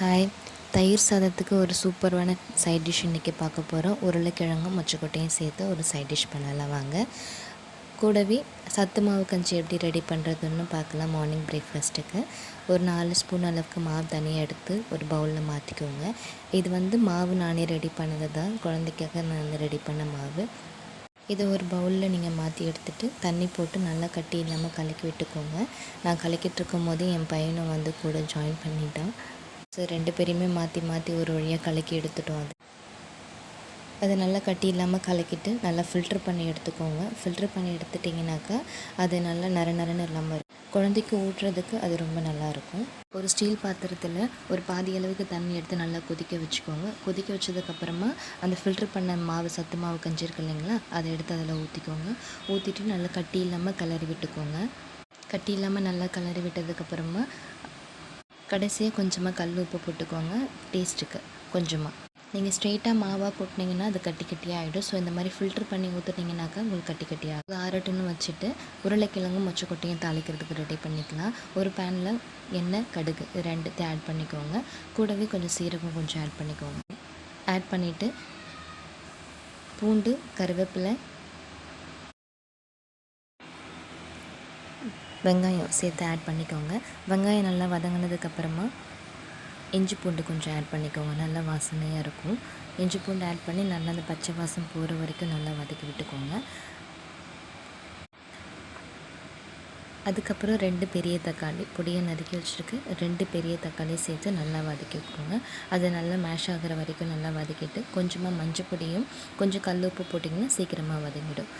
Hi, தயிர் சாதத்துக்கு ஒரு சூப்பரான சைட் டிஷ் இன்றைக்கி பார்க்க போகிறோம். உருளைக்கிழங்கும் மொச்சக்கொட்டையும் சேர்த்து ஒரு சைட் டிஷ் பண்ணலாம் வாங்க. கூடவே சத்து மாவு கஞ்சி எப்படி ரெடி பண்ணுறதுன்னு பார்க்கலாம். மார்னிங் பிரேக்ஃபாஸ்ட்டுக்கு ஒரு 4 ஸ்பூன் அளவுக்கு மாவு தனியாக எடுத்து ஒரு பவுலில் மாற்றிக்கோங்க. இது மாவு நானே ரெடி பண்ணது தான், குழந்தைக்காக நான் ரெடி பண்ண மாவு. இதை ஒரு பவுலில் நீங்கள் மாற்றி எடுத்துகிட்டு தண்ணி போட்டு நல்லா கட்டி இல்லாமல் கலக்கி விட்டுக்கோங்க. நான் கலக்கிட்டு இருக்கும் போதே என் பையனும் கூட ஜாயின் பண்ணிட்டான். ஸோ 2 பேரையுமே மாற்றி மாற்றி ஒரு வழியாக கலக்கி எடுத்துட்டோம். அது நல்லா கட்டி இல்லாமல் கலக்கிட்டு நல்லா ஃபில்ட்ரு பண்ணி எடுத்துக்கோங்க. ஃபில்ட்ரு பண்ணி எடுத்துட்டிங்கனாக்கா அது நல்லா நரன்னு இல்லாமல் இருக்கும். குழந்தைக்கு ஊட்டுறதுக்கு அது ரொம்ப நல்லாயிருக்கும். ஒரு ஸ்டீல் பாத்திரத்தில் ஒரு பாதி அளவுக்கு தண்ணி எடுத்து நல்லா கொதிக்க வச்சுக்கோங்க. கொதிக்க வச்சதுக்கப்புறமா அந்த ஃபில்ட்ரு பண்ண மாவு, சத்து மாவு கஞ்சி இருக்கு இல்லைங்களா, அதை எடுத்து அதில் ஊற்றிக்கோங்க. ஊற்றிட்டு நல்லா கட்டி இல்லாமல் கிளறி விட்டுக்கோங்க. கட்டி இல்லாமல் நல்லா கிளறி விட்டதுக்கப்புறமா கடைசியாக கொஞ்சமாக கல் உப்பு போட்டுக்கோங்க, டேஸ்ட்டுக்கு கொஞ்சமாக. நீங்கள் ஸ்ட்ரெயிட்டாக மாவாக போட்டிங்கன்னா அது கட்டி கட்டியாக ஆகிடும். ஸோ இந்த மாதிரி ஃபில்ட்ரு பண்ணி ஊற்றுனீங்கனாக்கா உங்களுக்கு கட்டி கட்டியாகும். ஆறட்டுன்னு வச்சுட்டு உருளைக்கிழங்கும் மொச்சக்கொட்டையும் தாளிக்கிறதுக்கு ரெடி பண்ணிக்கலாம். ஒரு பேனில் எண்ணெய், கடுகு 2 ஆட் பண்ணிக்கோங்க. கூடவே கொஞ்சம் சீரகம் கொஞ்சம் ஆட் பண்ணிக்கோங்க. ஆட் பண்ணிவிட்டு பூண்டு, கருவேப்பிலை, வெங்காயம் சேர்த்து ஆட் பண்ணிக்கோங்க. வெங்காயம் நல்லா வதங்கினதுக்கப்புறமா இஞ்சி பூண்டு கொஞ்சம் ஆட் பண்ணிக்கோங்க. நல்லா வாசனையாக இருக்கும். இஞ்சி பூண்டு ஆட் பண்ணி நல்லா அந்த பச்சை வாசம் போகிற வரைக்கும் நல்லா வதக்கி விட்டுக்கோங்க. அதுக்கப்புறம் 2 பெரிய தக்காளி பொடியை நறுக்கி வச்சுருக்கு 2 பெரிய தக்காளி சேர்த்து நல்லா வதக்கி விட்டுக்கோங்க. அது நல்லா மேஷ் ஆகிற வரைக்கும் நல்லா வதக்கிட்டு கொஞ்சமாக மஞ்சள் பொடியும் கொஞ்சம் கல் உப்பு போட்டிங்கன்னா சீக்கிரமாக வதங்கிடும்.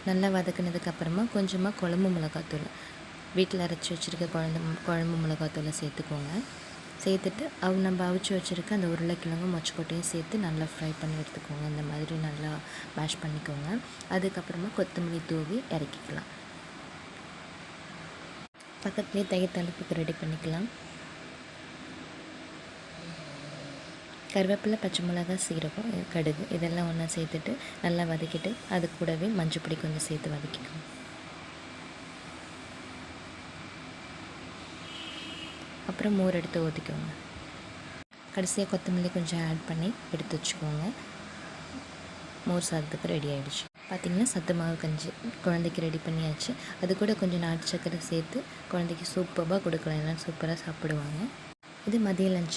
நல்லா வதக்கினதுக்கப்புறமா கொஞ்சமாக குழம்பு மிளகாத்தூள், வீட்டில் அரைச்சி வச்சுருக்க குழம்பு மிளகாத்தூளை சேர்த்துக்கோங்க. சேர்த்துட்டு நம்ம அவிச்சு வச்சுருக்க அந்த உருளைக்கிழங்கும் மொச்சக்கொட்டையும் சேர்த்து நல்லா ஃப்ரை பண்ணி எடுத்துக்கோங்க. இந்த மாதிரி நல்லா மேஷ் பண்ணிக்கோங்க. அதுக்கப்புறமா கொத்தமல்லி தூவி இறக்கிக்கலாம். பக்கத்துலேயே தயிர் தடுப்புக்கு ரெடி பண்ணிக்கலாம். கருவேப்பிலை, பச்சை மிளகாய், சீரகம், கடுகு இதெல்லாம் ஒன்றா சேர்த்துட்டு நல்லா வதக்கிட்டு அது கூடவே மஞ்சள் பொடி கொஞ்சம் சேர்த்து வதக்கிக்கோங்க. அப்புறம் மோர் எடுத்து ஊற்றிக்கோங்க. கடைசியாக கொத்தமல்லி கொஞ்சம் ஆட் பண்ணி எடுத்து வச்சுக்கோங்க. மோர் சாதத்துக்கு ரெடி ஆகிடுச்சு. பார்த்திங்கன்னா சத்து மாவு கஞ்சி குழந்தைக்கு ரெடி பண்ணியாச்சு. அது கூட கொஞ்சம் நாட்டு சக்கரை சேர்த்து குழந்தைக்கு சூப்பராக கொடுக்கலாம். எல்லாம் சூப்பராக சாப்பிடுவாங்க. இது மதிய லஞ்ச்.